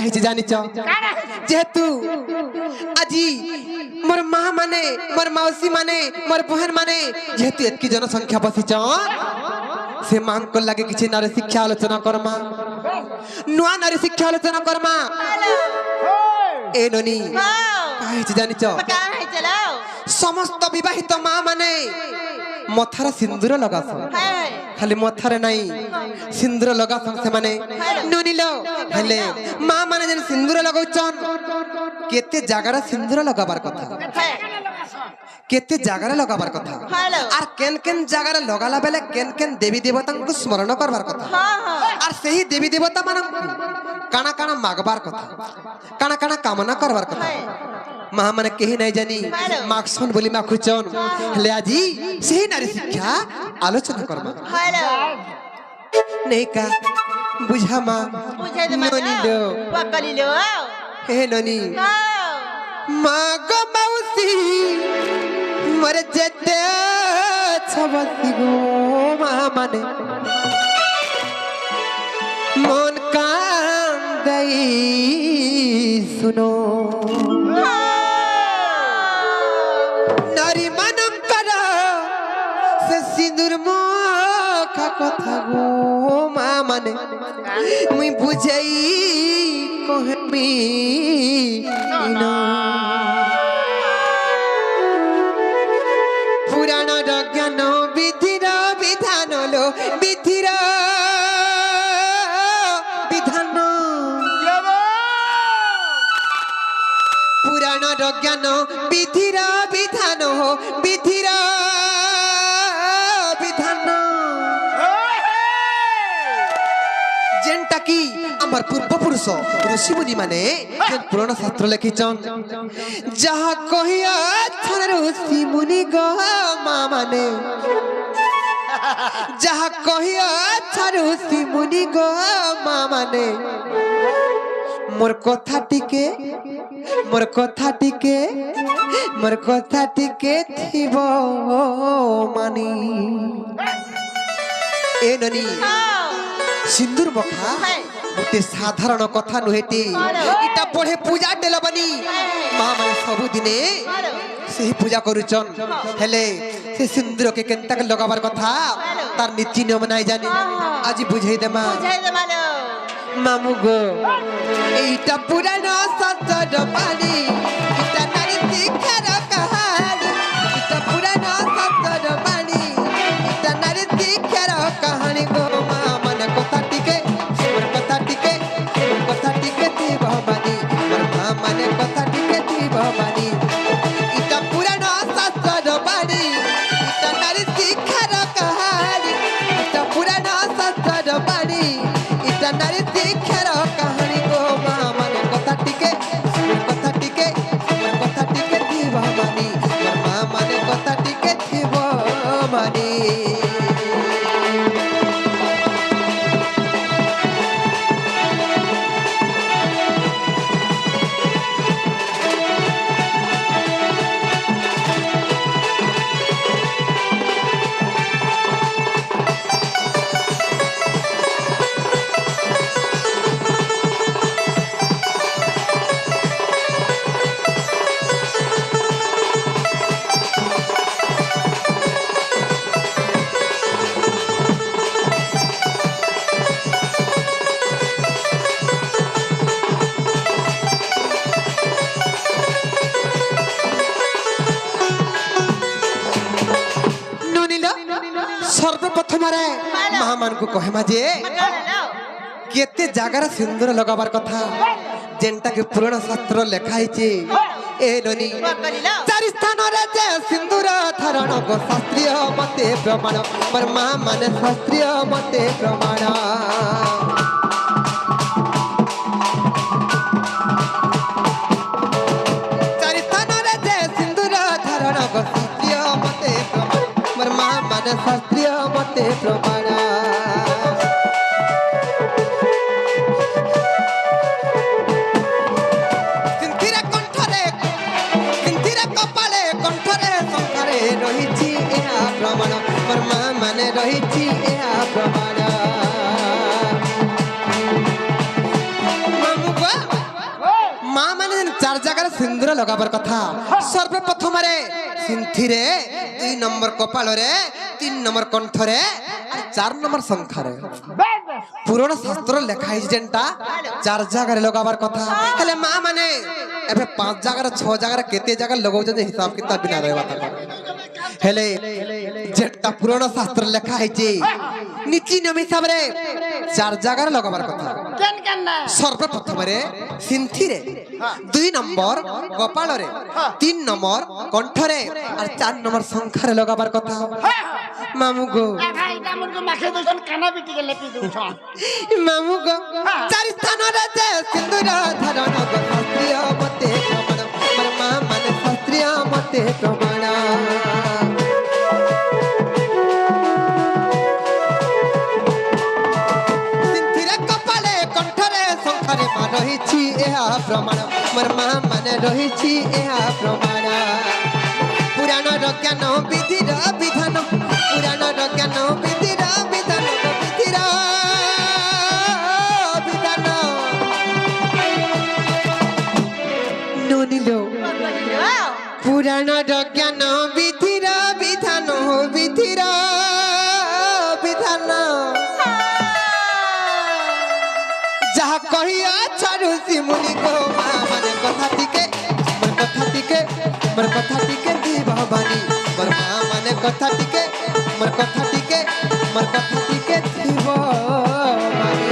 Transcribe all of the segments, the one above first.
ହେଇଛି ଜାଣିଛ ଯେହେତୁ ଆଜି ମୋର ମା ମାନେ ମୋର ମାଉସୀ ମାନେ ମୋର ବହନ ମାନେ ଯେହେତୁ ଏତକି ଜନସଂଖ୍ୟା ବସିଛ ସେ ମାଙ୍କ ଲାଗେ କିଛି ନାରୀ ଶିକ୍ଷା ଆଲୋଚନା କରମା ନୂଆ ନାରୀ ଶିକ୍ଷା ଆଲୋଚନା କରମା ଏ ନନି ହେଇଛି ଜାଣିଛ ସମସ୍ତ ବିବାହିତ ମା ମାନେ मथार सिंदूर लगास खाली मथारे नहीं सिंदूर लगास से माने नुनिल हेले मां माने जन सिंदूर लगाउचन केते जागारा सिंदूर लगाबार कथा केते जागारा लगाबार कथा आर केन केन जागारा लगाला बेले केन केन देवी देवता को स्मरण करबार कथा आर सही देवी देवता मान काना काना मागबार कथा काना काना कामना करबार कथा महा माने केही नहीं जानी माखसन बोली माखुचन हेले आजी सही नारी शिक्षा आलोचना करमा नहीं का बुझा मा ननी लो पकली लो हे ननी मागो मौसी मरे जेते छबसी गो मा माने मन कान गई सुनो नारी मानम करा से सिंदूर मुखा कथा गो मा माने मुई बुझाई कहमी नो पुराण ज्ञान विधिर विधान लो विधिर विधान पुराण ज्ञान विधिर विधान हो विधिर विधान जेंटा की आमर पूर्व पुरुष ऋषि मुनि माने पुराण शास्त्र लिखिचन जहा कहिया ऋषि मुनि ग मां माने जहा कहिया ऋषि मुनि ग मां माने मोर कथा टिके मोर कथा टिके थिबो मानी ए ननी सिंदूर बखा गोटे साधारण कथा नुहेटी इटा पढ़े पूजा डेला बनी मां माने सब दिने सही पूजा करूचन हेले से सिंदूर के केनता के लगाबार कथा तार नीति नियम नाही जानी आज बुझाई देमा मामू गो एटा पुराना सतर पानी इटा नारी शिक्षार कहानी इटा पुराना सतर पानी इटा नारी शिक्षार कहानी गो मां मन कथा टिके ती भवानी मोर मां मन कथा टिके ती भवानी इटा पुराना सतर पानी इटा नारी शिक्षार कहानी इटा पुराना सतर पानी इटा नारी शिक्षार कहानी गो मां मन कथा टिके ती भवानी मोर मां मन कथा टिके ती भवानी सर्वप्रथम महामान को कहेमा जे केते जागार सिंदूर लगाबार कथा जेंटा के पुराण शास्त्र लिखाई छे ए ननी चारि स्थान रे जे सिंदूर धारण को शास्त्रीय मते प्रमाण पर महामान शास्त्रीय मते प्रमाण चारि स्थान रे जे सिंदूर धारण को शास्त्रीय मते प्रमाण पर महामान शास्त्रीय मते प्रमाण रही प्रमाण पर मां माने रही प्रमाण मामू মা মানে চার জায়গায় সিন্দুর লগাবার কথা সর্বপ্রথমে সিন্থিরে 2 নম্বর কপালরে 3 নম্বর কণ্ঠরে আর 4 নম্বর শঙ্খরে পুরনো শাস্ত্র লেখা হয়েছে যেটা 4 জায়গায় লগাবার কথা হেলে মা মানে এবে 5 জায়গায় 6 জায়গায় কেতে জায়গায় লগাউছে যে হিসাব কিতাব বিনা রহবা কথা হেলে যেটা পুরনো শাস্ত্র লেখা হয়েছে নীতি নিয়ম হিসাবে 4 জায়গায় লগাবার কথা সর্বপ্রথমে সিন্থিরে 2 নম্বর কপালরে 3 নম্বর কণ্ঠরে আর 4 নম্বর শঙ্খরে লগাবার কথা মামু গো মামু গো 4 স্থানরে যে সিন্দুর ধারণ গো শাস্ত্রীয় মতে প্রমাণ মোর মা মানে শাস্ত্রীয় মতে প্রমাণ রহিছি ଏହା ପ୍ରମାଣ ମୋର ମା ମାନେ ରହିଛି ଏହା ପ୍ରମାଣ ପୁରାଣର ଜ୍ଞାନ ବିଧିର ବିଧାନ ପୁରାଣର ଜ୍ଞାନ ବିଧିର ବିଧାନ ବିଧିର ବିଧାନ ନନିଲୋ ପୁରାଣର ଜ୍ଞାନ ବିଧିର ବିଧାନ ବିଧିର ବିଧାନ যাহা কহিয়া ছাড়ুছি মুনি গো মা মানে কথা টিকে মোর কথা টিকে দিব বাণী মোর মা মানে কথা টিকে মোর কথা টিকে দিব বাণী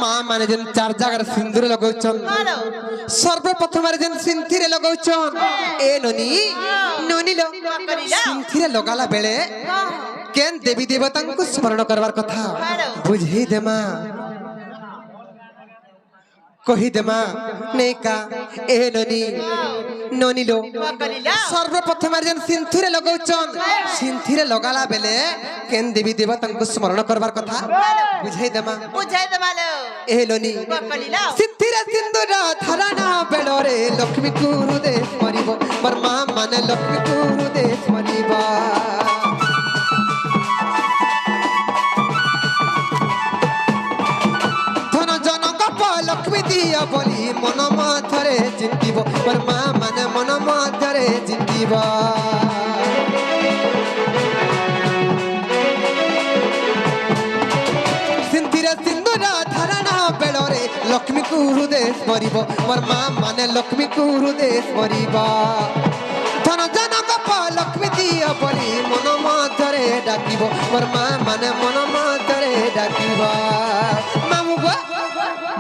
মা মানে যেন 4 জায়গার সিন্দুর লগাউছন সর্বপ্রথমে যেন সিন্থিরে লগাউছন এ ননিলো সিন্থিরে লগালা বেলে কেন দেবী দেবতাଙ୍କୁ স্মরণ করবার কথা বুঝেই দে মা কহি দে মা নেকা এ ননিলো সর্বপ্রথমে যেন সিন্থিরে লগাউছন সিন্থিরে লগালা বেলে কেন দেবী দেবতাଙ୍କୁ স্মরণ করবার কথা বুঝাই দে মা এ সিন্থিরে সিন্দুর ধারণ বেলরে লক্ষ্মী কুরুদে স্মরিব মোর মা মানে লক্ষ্মী কুরুদে স্মরিব ধন জন গপ লক্ষ্মী দিয় বলি মন মধ্যরে চিন্তিব মোর মা মানে মন মধ্যরে চিন্তিব লক্ষ্মী কুরুদে স্মরিব মোর মা মানে লক্ষ্মী কুরুদে স্মরিব ধন জন গপ লক্ষ্মী দিয় বলি মন মধ্যরে ডাকিব মোর মা মানে মন মধ্যরে ডাকিব মামু গো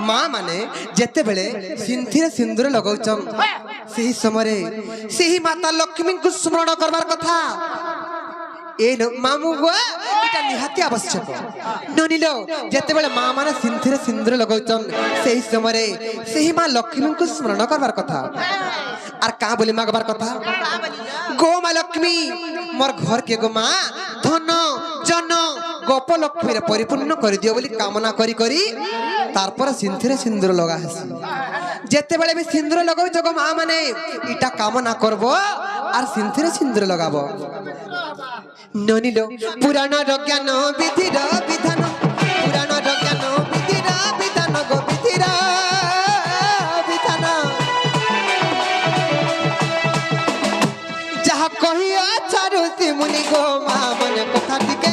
মা মানে যেতেবেলে সিন্থিরে সিন্দুর লগাউছন সেই সময়ে সেই মাতা লক্ষ্মীଙ୍କୁ স্মরণ করবার কথা এই মামু গো এটা নিহাতি আবশ্যক ননিলো যেতেবেলে মা মানে সিন্থিরে সিন্দুর লগাউছন সেই সময়ে সেই মা লক্ষ্মীଙ୍କୁ স্মরণ করবার কথা আর কা বলি মাগবার কথা গো মা লক্ষ্মী মোর ঘর কে গো মা ধন জন গোপ লক্ষ্মীর পরিপূর্ণ করে দিও বলি কামনা করি করি তারপর সিন্থিরে সিন্দুর লগা হেসি যেতেবেলে বি সিন্দুর লগাউছ গো মা মানে এটা কামনা করব আর সিন্থিরে সিন্দুর লগাবো ননিলো পুরাণর জ্ঞান বিধির বিধান পুরাণর জ্ঞান বিধির বিধান গো বিধির বিধান যাহা কহিয়া ছাড়ুছি মুনি গো মা মানে কথা টিকে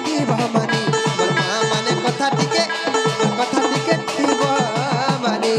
দিব মানি মোর মা মানে কথা টিকে দিব মানি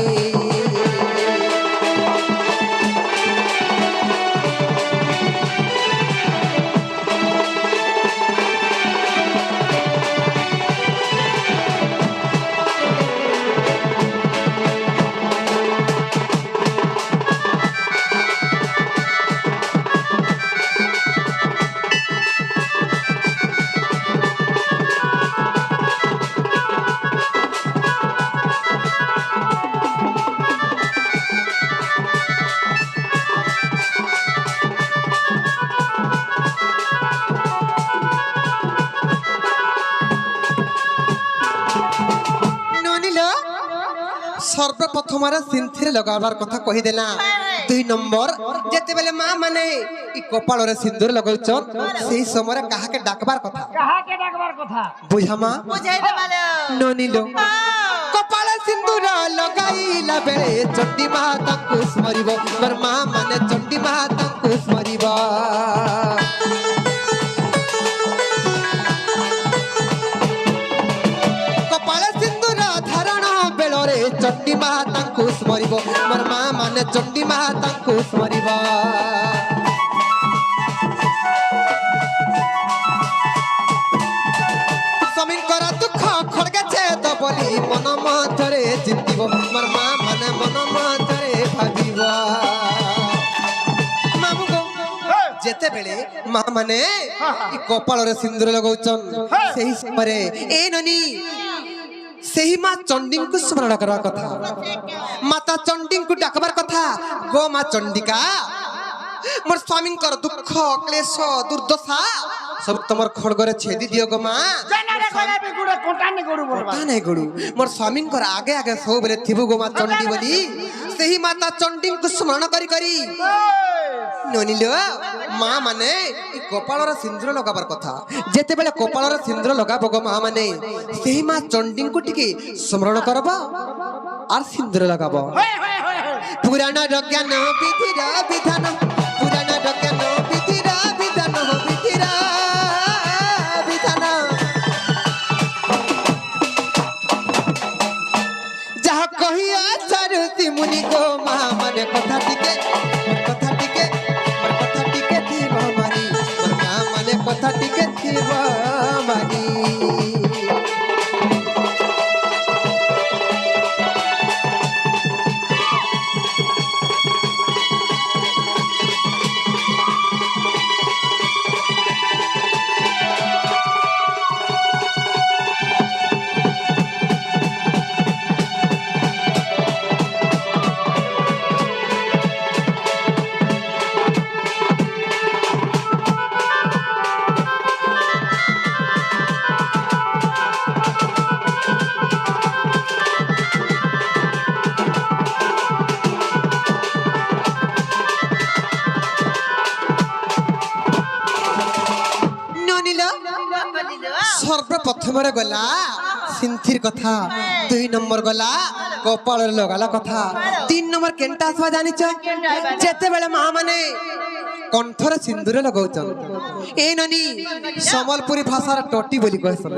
সর্বপ্রথমরে সিন্থিরে লগাবার কথা কহিদেলা। 2 নম্বর যেতেবেলে মা মানে ই কপালরে সিন্দুর লগাউছন সেই সময় কাহাকে ডাকবার কথা বুঝা মা বুঝাই দে মালো ননিলো কপালে সিন্দুর লগাইলা বেলে চণ্ডী মা তাଙ୍କୁ স্মরিব মোর মা মানে চণ্ডী মা তাଙ୍କୁ স্মরিব। কপালে সিন্দুর ধারণ বেলরে চণ্ডী মা তাଙ୍କୁ স্মরিব মোর মা মানে চণ্ডী মা তাଙ୍କୁ স্মরিব। স্বামীঙ্কর দুঃখ খড়গেছে তো বলি মন মধ্যরে চিন্তিব মোর মা মানে মন মধ্যরে ভাবিব। মামু গো যেতেবেলে মা মানে ই কপালরে সিন্দুর লগাউছন সেই সমୟରେ এ ননি ସେହି ମା ଚଣ୍ଡୀଙ୍କୁ ସ୍ମରଣ କରିବା କଥା ମାତା ଚଣ୍ଡୀଙ୍କୁ ଡାକବାର କଥା ଗୋ ମା ଚଣ୍ଡିକା ମୋର ସ୍ୱାମୀଙ୍କର ଦୁଃଖ କ୍ଲେଶ ଦୁର୍ଦ୍ଦଶା ସବୁ ତମର ଖଡଗରେ ଛେଦି ଦିଅ ଗୋ ମା ନାଇଁ ଗୋଡୁ ମୋର ସ୍ୱାମୀଙ୍କର ଆଗେ ଆଗେ ସବୁବେଳେ ଥିବ ଗୋ ମା ଚଣ୍ଡୀ ବୋଲି ସେହି ମାତା ଚଣ୍ଡୀଙ୍କୁ ସ୍ମରଣ କରି କରି ନନିଲ ମା ମାନେ କପାଳର ସିନ୍ଦୁର ଲଗାବାର କଥା ଯେତେବେଳେ କପାଳର ସିନ୍ଦୁର ଲଗାବ ଗୋ ମା ମାନେ ସେହି ମା ଚଣ୍ଡୀଙ୍କୁ ଟିକେ ସ୍ମରଣ କରବ আর সিন্দুর লগাব। পুরাণ জ্ঞান বিধির বিধান পুরাণ জ্ঞান বিধির বিধান বিধির বিধান যাহা কহিয়া সারুতি মুনি গো মা মানে কথা টিকে থিব মানি মা মানে কথা টিকে থিব মানি। সর্বপ্রথমরে গলা সিন্থির কথা 2 নম্বর গলা কপালের লগালা কথা 3 নম্বর কেনটা আসবা জানিছ যেতেবেলে মা মানে কণ্ঠরে সিন্দুরে লগাউছন এ ননি সম্বলপুরী ভাষার টটি বলি কইছন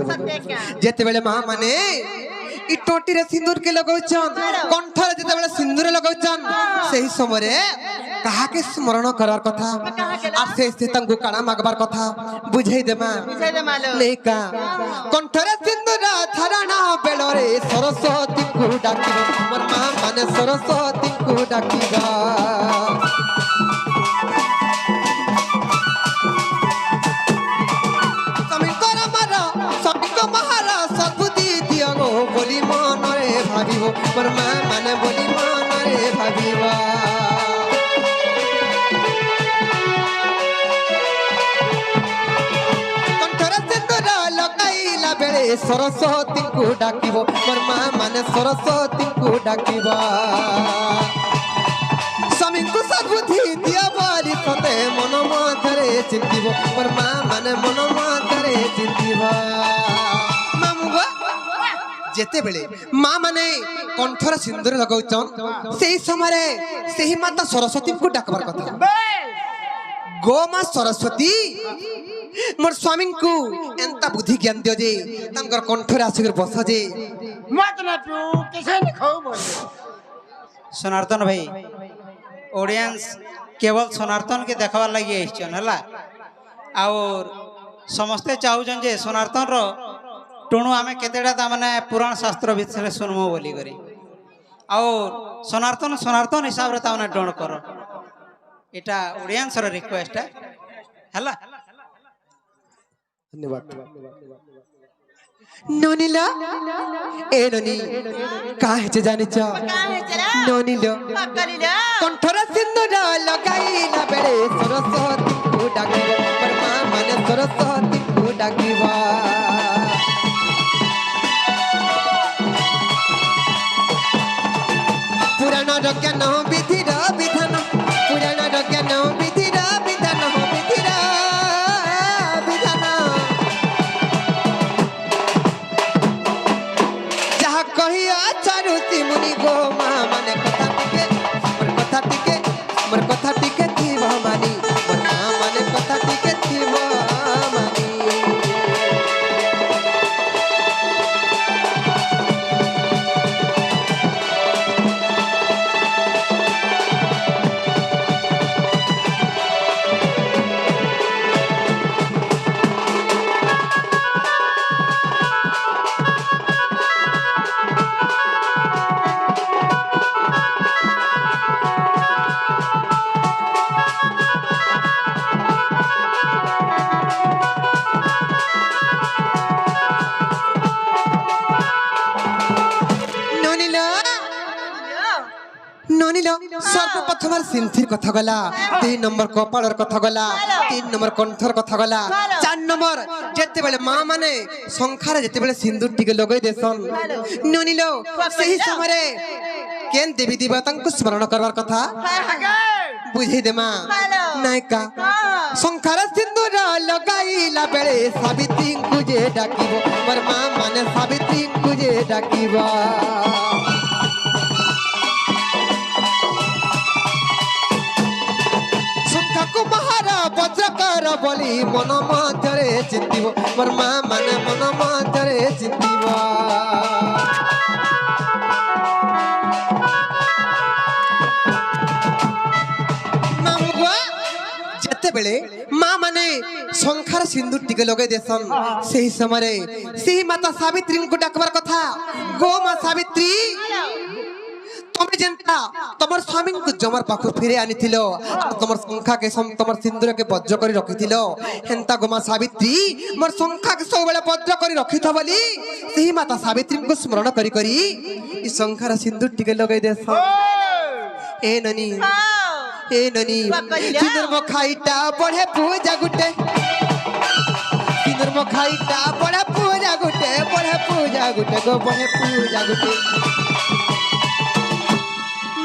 যেতেবেলে মা মানে ই টটিরে সিন্দুর কে লগাউছন কণ্ঠরে যেতেবেলে সিন্দুরে লগাউছন সেই সময়ে কাহাকে স্মরণ করার কথা আর সেই তাঙ্কু কানা মাগবার কথা বুঝাই দে মা লেকা কণ্ঠরে সিন্দুর ধারণ বেলরে সরস্বতীଙ୍କୁ ডাকিব মোর মা মানে সরস্বতীଙ୍କୁ ডাকিব। বলি মনরে ভাবিব মোর মা মানে বলি মনরে ভাবিব। কণ্ঠরে সিন্দুর লগাইলা বেলে সরস্বতীଙ୍କୁ ডাকিব মোর মা মানে সরস্বতীଙ୍କୁ ডাকিব। স্বামীଙ୍କୁ সদ্বুদ্ধি দিও বলি সতে মন মধ্যরে চিন্তিব মোর মা মানে মন মধ্যরে চিন্তিব। যেতেবেলে মা মানে কণ্ঠর সিন্দুর লগাউছন সেই সময়ে সেই মাতা সরস্বতীଙ୍କୁ ডাকবার কথা গো মা সরস্বতী মোর স্বামীଙ୍କୁ এন্তা বুদ্ধি জ্ঞান দিও যে তাঙ্কর কণ্ঠরে আসিকর বস যে সনাতন ভাই অডিয়েন্স কেবল সনাতন কে দেখবার লাগি আসছেন হলা আর সমস্তে চাহুছন যে সনাতন র टुणु आम केतेटा माने पुराण शास्त्र विषय सुनमु बोली करी और सनातन सनातन हिसाब रे ताने डोण करो एटा ऑडियंस रो रिक्वेस्ट है हला धन्यवाद। नोनिला ए नोनी काहे जे जानि छ नोनिलो कंठर सिंदूर लगाइला बेले सरस्वतीଙ୍କୁ डाकिब परमा माने सरस्वतीଙ୍କୁ डाकिब। জ্ঞান বিধির বিধান পুরাণর জ্ঞান বিধির বিধান বিধির বিধান যাহা কহিয়া চারুতি মুনি গো মা মানে কথা টিকে মোর কথা টিকে থিব মানি মোর মা মানে কথা টিকে থিব মানি ননিল সর্বপ্রথম সিন্থির কথা গলা 3 নম্বর কপালর কথা গলা 3 নম্বর কণ্ঠর কথা গলা 4 নম্বর যেতেবেলে মা মানে সংখ্যারে যেতেবেলে সিন্দুর টিকে লগাই দেসন ননিল সেই সময়ে কেন দেবী দেবতাଙ୍କୁ স্মরণ করবার কথা বুঝাই দে মা নায়িকা সংখ্যারে সিন্দুর লগাইলা বেলে সাবিত্রীଙ୍କୁ যে ডাকিব মোর মা মানে সাবিত্রীଙ୍କୁ যে ডাকিব কুমারা বজ্রকর বলি মন মধ্যরে চিন্তিব মোর মা মানে মন মধ্যরে চিন্তিব যেতেবেলে মা মানে সংখ্যার সিন্দুর টিকে লগাই দেসন সেই সময়ে সেই মাতা সাবিত্রীଙ୍କୁ ডাকবার কথা গো মা সাবিত্রী তুমি যেনটা তোমার স্বামীকে জমার পাখু ফিরে আনিছিল আর তোমার সংখ্যাকে তোমার সিন্দুরকে বজ্র করে রাখিছিল হেন্তা গোমা সাবিত্রী মোর সংখ্যাকে সববেলে বজ্র করে রাখিথ বলি সেই মাতা সাবিত্রীଙ୍କୁ স্মরণ করি করি এই সংখ্যার সিন্দুর টিকে লগাই দেস এ ননি সিন্দুর মখাইটা পড়ে পূজা গুটে সিন্দুর মখাইটা পড়ে পূজা গুটে গো পড়ে পূজা গুটে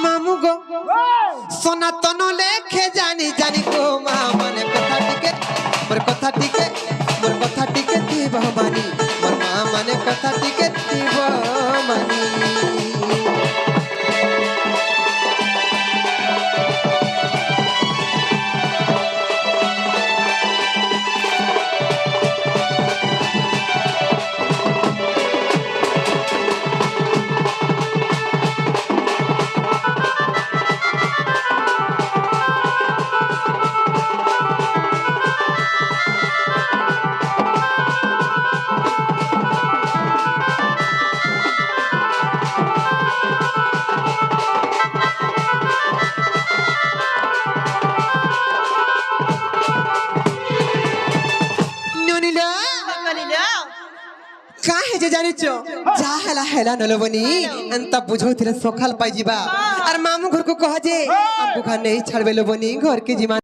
মামু গো সনাতন লেখে জানি জানি গো মা মানে কথা টিকে দিব মানি মোর মা মানে কথা টিকে দিব মানি কাহে যে জানিছ যা হেলা হেলা নলবনি এন্তা বুঝাউଥିଲେ সকাল পাই ଯିବା আর মামু ঘরକୁ কহ যে আমକୁ ঘর নেই ছাড়বে লবনি ঘর কে জিমা